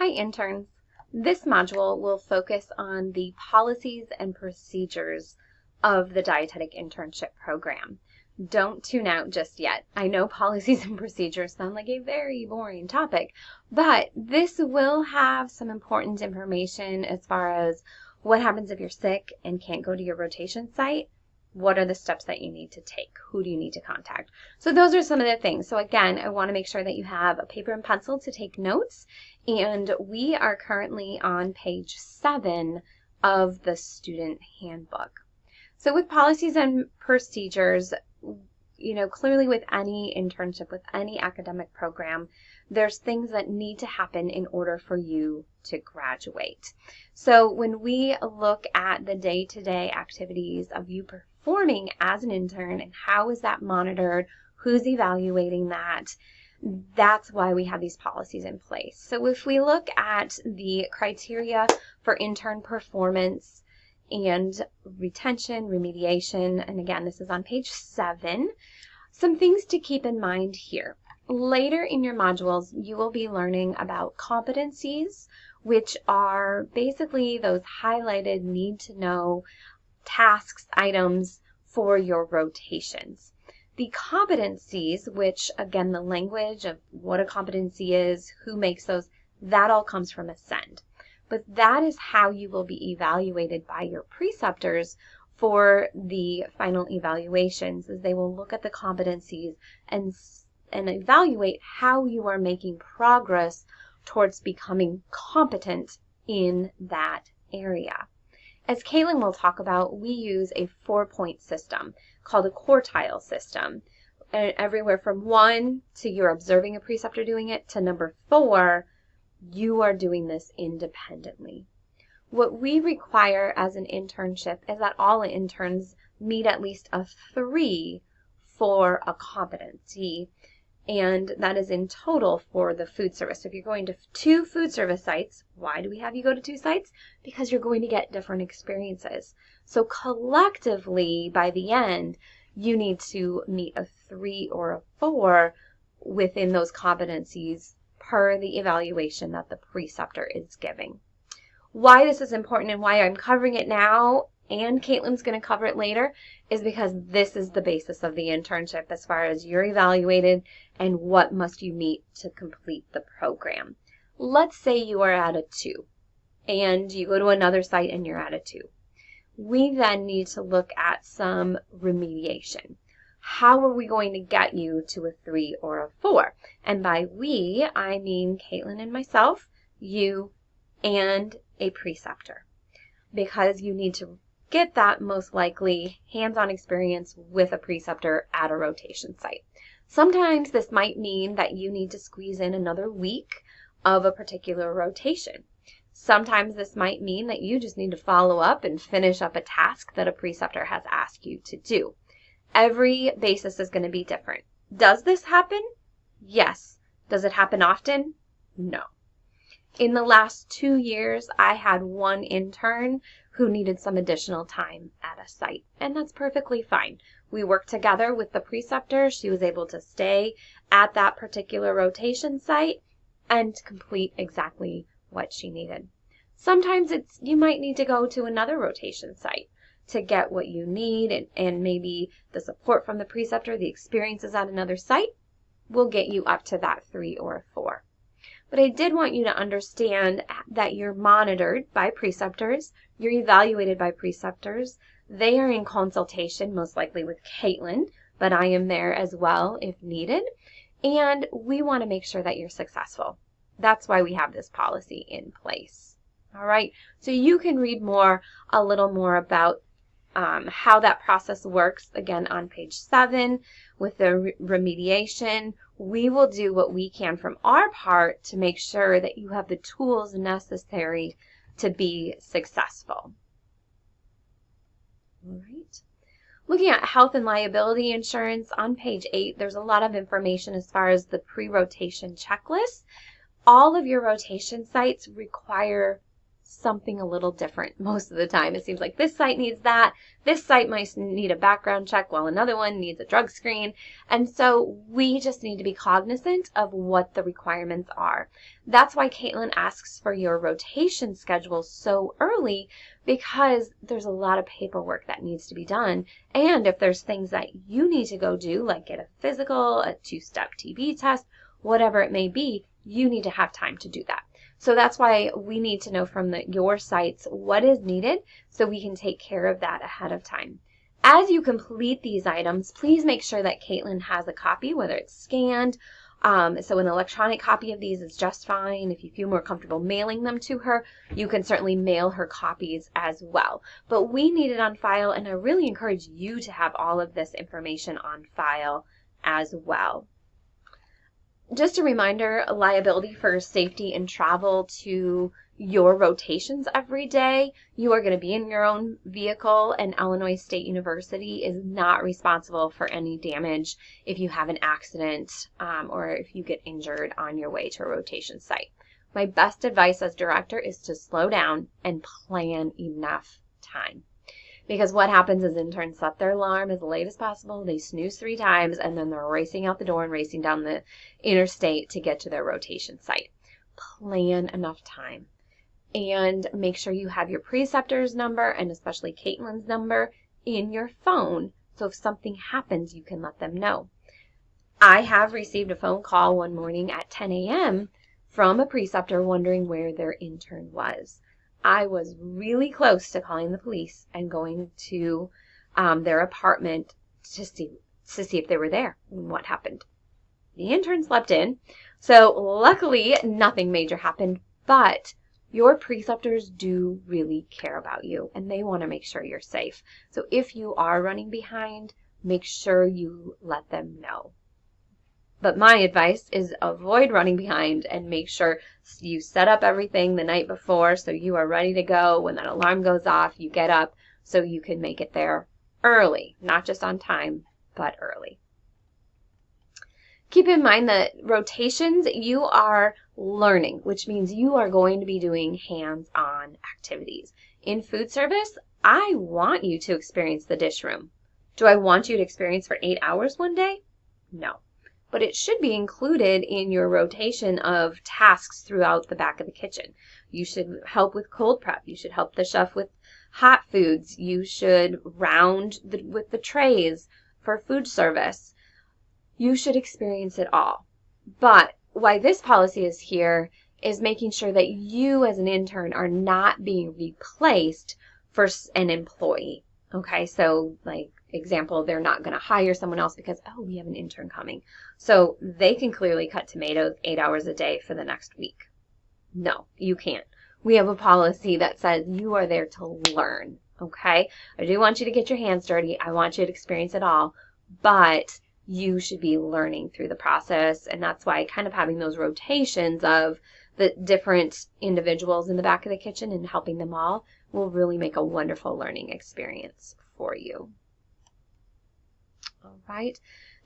Hi interns. This module will focus on the policies and procedures of the dietetic internship program. Don't tune out just yet. I know policies and procedures sound like a very boring topic, but this will have some important information as far as what happens if you're sick and can't go to your rotation site. What are the steps that you need to take? Who do you need to contact? So those are some of the things. So again, I want to make sure that you have a paper and pencil to take notes. And we are currently on page 7 of the student handbook. So with policies and procedures, clearly with any internship, with any academic program, there's things that need to happen in order for you to graduate. So when we look at the day-to-day activities of you performing as an intern and how is that monitored, who's evaluating that, that's why we have these policies in place. So if we look at the criteria for intern performance and retention, remediation, and again, this is on page 7, some things to keep in mind here. Later in your modules, you will be learning about competencies, which are basically those highlighted need-to-know tasks, items for your rotations. The competencies, which again, the language of what a competency is, who makes those, that all comes from Ascend. But that is how you will be evaluated by your preceptors for the final evaluations, as they will look at the competencies and evaluate how you are making progress towards becoming competent in that area. As Caitlin will talk about, we use a 4-point system called a quartile system. Everywhere from 1 to you're observing a preceptor doing it to number 4, you are doing this independently. What we require as an internship is that all interns meet at least a 3 for a competency, and that is in total for the food service. So if you're going to 2 food service sites, why do we have you go to 2 sites? Because you're going to get different experiences. So collectively, by the end, you need to meet a 3 or a 4 within those competencies per the evaluation that the preceptor is giving. Why this is important and why I'm covering it now, and Caitlin's going to cover it later, is because this is the basis of the internship as far as you're evaluated and what must you meet to complete the program. Let's say you are at a 2 and you go to another site and you're at a 2. We then need to look at some remediation. How are we going to get you to a 3 or a 4? And by we, I mean Caitlin and myself, you, and a preceptor, because you need to get that most likely hands-on experience with a preceptor at a rotation site. Sometimes this might mean that you need to squeeze in another week of a particular rotation. Sometimes this might mean that you just need to follow up and finish up a task that a preceptor has asked you to do. Every basis is going to be different. Does this happen? Yes. Does it happen often? No. In the last 2 years, I had one intern who needed some additional time at a site, and that's perfectly fine. We worked together with the preceptor. She was able to stay at that particular rotation site and complete exactly what she needed. Sometimes you might need to go to another rotation site to get what you need, and maybe the support from the preceptor, the experiences at another site will get you up to that 3 or 4. But I did want you to understand that you're monitored by preceptors, you're evaluated by preceptors. They are in consultation, most likely with Caitlin, but I am there as well if needed. And we want to make sure that you're successful. That's why we have this policy in place. All right, so you can read a little more about how that process works, again, on page 7 with the remediation. We will do what we can from our part to make sure that you have the tools necessary to be successful. All right. Looking at health and liability insurance, on page 8, there's a lot of information as far as the pre-rotation checklist. All of your rotation sites require something a little different most of the time. It seems like this site needs that. This site might need a background check while another one needs a drug screen. And so we just need to be cognizant of what the requirements are. That's why Caitlin asks for your rotation schedule so early, because there's a lot of paperwork that needs to be done. And if there's things that you need to go do, like get a physical, a 2-step TB test, whatever it may be, you need to have time to do that. So that's why we need to know from your sites what is needed so we can take care of that ahead of time. As you complete these items, please make sure that Caitlin has a copy, whether it's scanned. So an electronic copy of these is just fine. If you feel more comfortable mailing them to her, you can certainly mail her copies as well. But we need it on file, and I really encourage you to have all of this information on file as well. Just a reminder, liability for safety and travel to your rotations every day. You are going to be in your own vehicle, and Illinois State University is not responsible for any damage if you have an accident or if you get injured on your way to a rotation site. My best advice as director is to slow down and plan enough time. Because what happens is interns set their alarm as late as possible, they snooze 3 times, and then they're racing out the door and racing down the interstate to get to their rotation site. Plan enough time. And make sure you have your preceptor's number, and especially Caitlin's number, in your phone, so if something happens, you can let them know. I have received a phone call one morning at 10 a.m. from a preceptor wondering where their intern was. I was really close to calling the police and going to their apartment to see if they were there and what happened. The intern slept in, so luckily nothing major happened, but your preceptors do really care about you, and they want to make sure you're safe. So if you are running behind, make sure you let them know. But my advice is avoid running behind and make sure you set up everything the night before so you are ready to go. When that alarm goes off, you get up so you can make it there early, not just on time, but early. Keep in mind that rotations, you are learning, which means you are going to be doing hands-on activities. In food service, I want you to experience the dish room. Do I want you to experience for 8 hours one day? No. But it should be included in your rotation of tasks throughout the back of the kitchen. You should help with cold prep. You should help the chef with hot foods. You should round with the trays for food service. You should experience it all. But why this policy is here is making sure that you as an intern are not being replaced for an employee. Okay, so like example, they're not going to hire someone else because, oh, we have an intern coming. So they can clearly cut tomatoes 8 hours a day for the next week. No, you can't. We have a policy that says you are there to learn. Okay, I do want you to get your hands dirty. I want you to experience it all, but you should be learning through the process. And that's why kind of having those rotations of the different individuals in the back of the kitchen and helping them all will really make a wonderful learning experience for you. All right.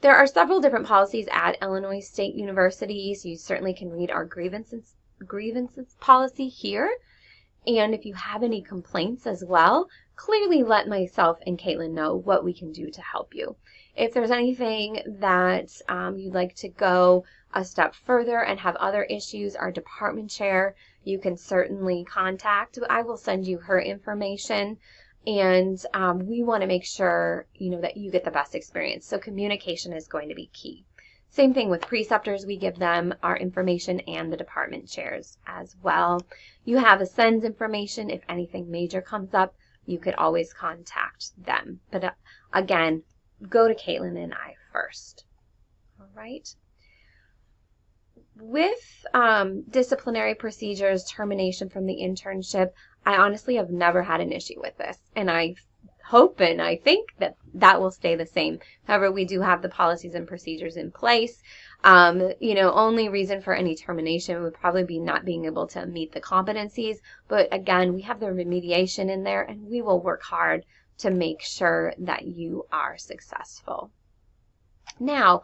There are several different policies at Illinois State University, so you certainly can read our grievances policy here. And if you have any complaints as well, clearly let myself and Caitlin know what we can do to help you. If there's anything that you'd like to go a step further and have other issues, our department chair, you can certainly contact. I will send you her information. And we want to make sure, that you get the best experience. So communication is going to be key. Same thing with preceptors. We give them our information and the department chairs as well. You have a SENS information. If anything major comes up, you could always contact them. But again, go to Caitlin and I first. All right. With disciplinary procedures, termination from the internship, I honestly have never had an issue with this, and I hope and I think that will stay the same. However, we do have the policies and procedures in place. Only reason for any termination would probably be not being able to meet the competencies, but again, we have the remediation in there, and we will work hard to make sure that you are successful. Now,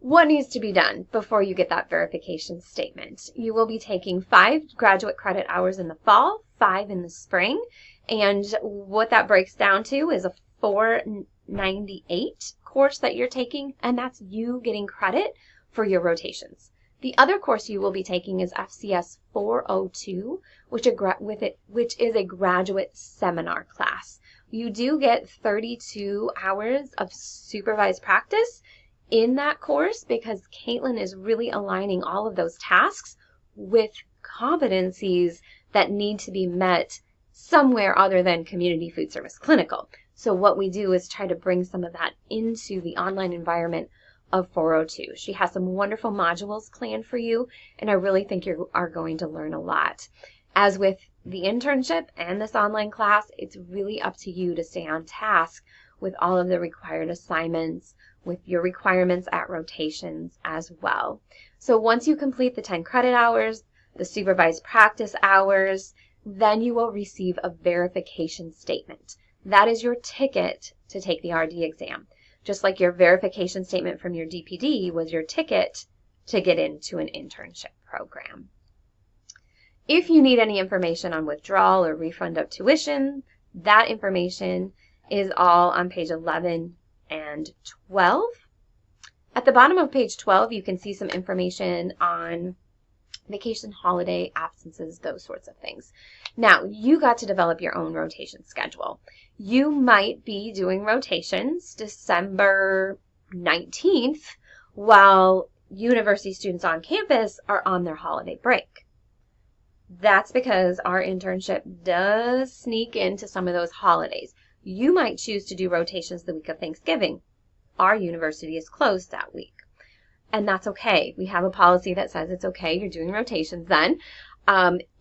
What needs to be done before you get that verification statement? You will be taking 5 graduate credit hours in the fall, 5 in the spring, and what that breaks down to is a 498 course that you're taking, and that's you getting credit for your rotations. The other course you will be taking is FCS 402, which is a graduate seminar class. You do get 32 hours of supervised practice in that course because Caitlin is really aligning all of those tasks with competencies that need to be met somewhere other than community food service clinical. So what we do is try to bring some of that into the online environment of 402. She has some wonderful modules planned for you, and I really think you are going to learn a lot. As with the internship and this online class, it's really up to you to stay on task with all of the required assignments, with your requirements at rotations as well. So once you complete the 10 credit hours, the supervised practice hours, then you will receive a verification statement. That is your ticket to take the RD exam. Just like your verification statement from your DPD was your ticket to get into an internship program. If you need any information on withdrawal or refund of tuition, that information is all on page 11 and 12. At the bottom of page 12, you can see some information on vacation, holiday, absences, those sorts of things. Now, you got to develop your own rotation schedule. You might be doing rotations December 19th while university students on campus are on their holiday break. That's because our internship does sneak into some of those holidays. You might choose to do rotations the week of Thanksgiving. Our university is closed that week. And that's okay. We have a policy that says it's okay. You're doing rotations then.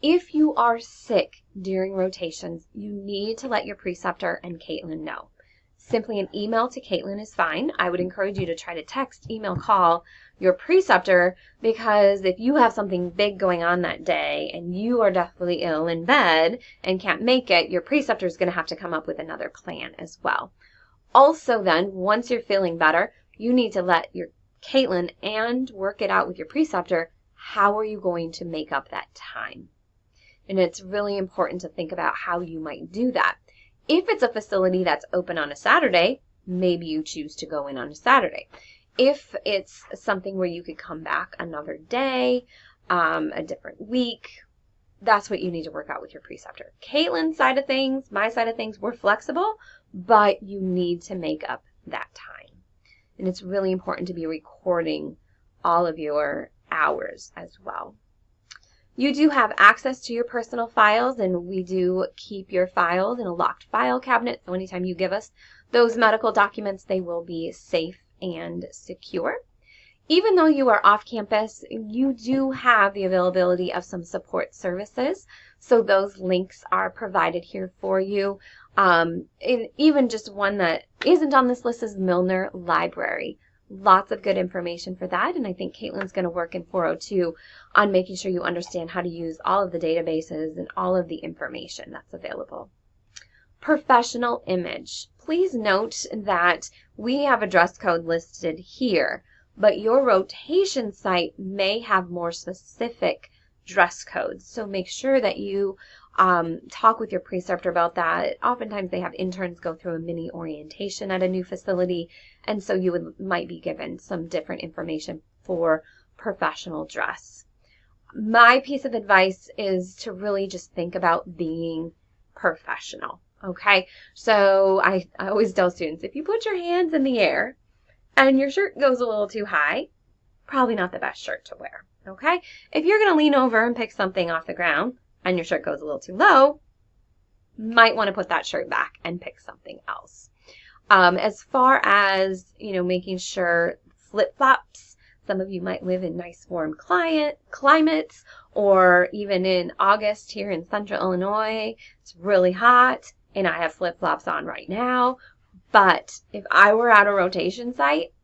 If you are sick during rotations, you need to let your preceptor and Caitlin know. Simply an email to Caitlin is fine. I would encourage you to try to text, email, call your preceptor, because if you have something big going on that day and you are deathly ill in bed and can't make it, your preceptor is going to have to come up with another plan as well. Also then, once you're feeling better, you need to let your Caitlin and work it out with your preceptor. How are you going to make up that time? And it's really important to think about how you might do that. If it's a facility that's open on a Saturday, maybe you choose to go in on a Saturday. If it's something where you could come back another day, a different week, that's what you need to work out with your preceptor. Caitlin's side of things, my side of things, we're flexible, but you need to make up that time. And it's really important to be recording all of your hours as well. You do have access to your personal files, and we do keep your files in a locked file cabinet. So anytime you give us those medical documents, they will be safe and secure. Even though you are off campus, you do have the availability of some support services. So those links are provided here for you. And even just one that isn't on this list is Milner Library. Lots of good information for that, and I think Caitlin's going to work in 402 on making sure you understand how to use all of the databases and all of the information that's available. Professional image. Please note that we have a dress code listed here, but your rotation site may have more specific dress codes, so make sure that you talk with your preceptor about that. Oftentimes they have interns go through a mini orientation at a new facility, and so you might be given some different information for professional dress. My piece of advice is to really just think about being professional, okay? So I always tell students, if you put your hands in the air and your shirt goes a little too high, probably not the best shirt to wear, okay? If you're going to lean over and pick something off the ground, and your shirt goes a little too low, might want to put that shirt back and pick something else. As far as, making sure flip-flops, some of you might live in nice warm climates, or even in August here in central Illinois, it's really hot, and I have flip-flops on right now. But if I were at a rotation site,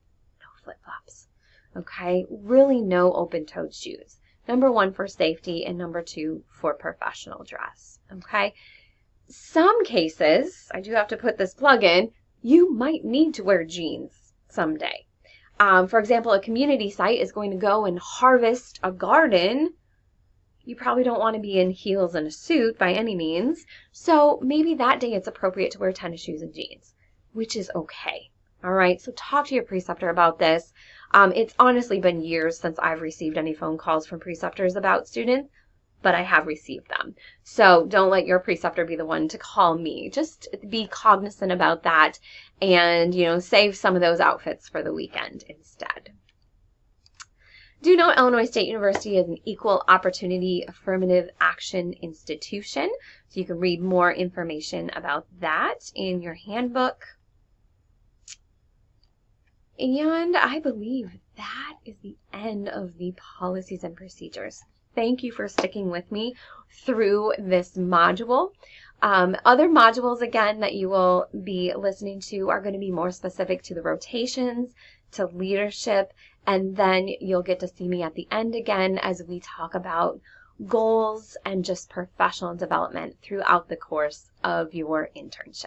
no flip-flops, okay? Really no open-toed shoes. Number 1 for safety, and number 2 for professional dress, okay? Some cases, I do have to put this plug in, you might need to wear jeans someday. For example, a community site is going to go and harvest a garden. You probably don't want to be in heels and a suit by any means. So maybe that day it's appropriate to wear tennis shoes and jeans, which is okay. All right, so talk to your preceptor about this. It's honestly been years since I've received any phone calls from preceptors about students, but I have received them. So don't let your preceptor be the one to call me. Just be cognizant about that and, save some of those outfits for the weekend instead. Do note Illinois State University is an equal opportunity affirmative action institution. So you can read more information about that in your handbook. And I believe that is the end of the policies and procedures. Thank you for sticking with me through this module. Other modules, again, that you will be listening to are going to be more specific to the rotations, to leadership, and then you'll get to see me at the end again as we talk about goals and just professional development throughout the course of your internship.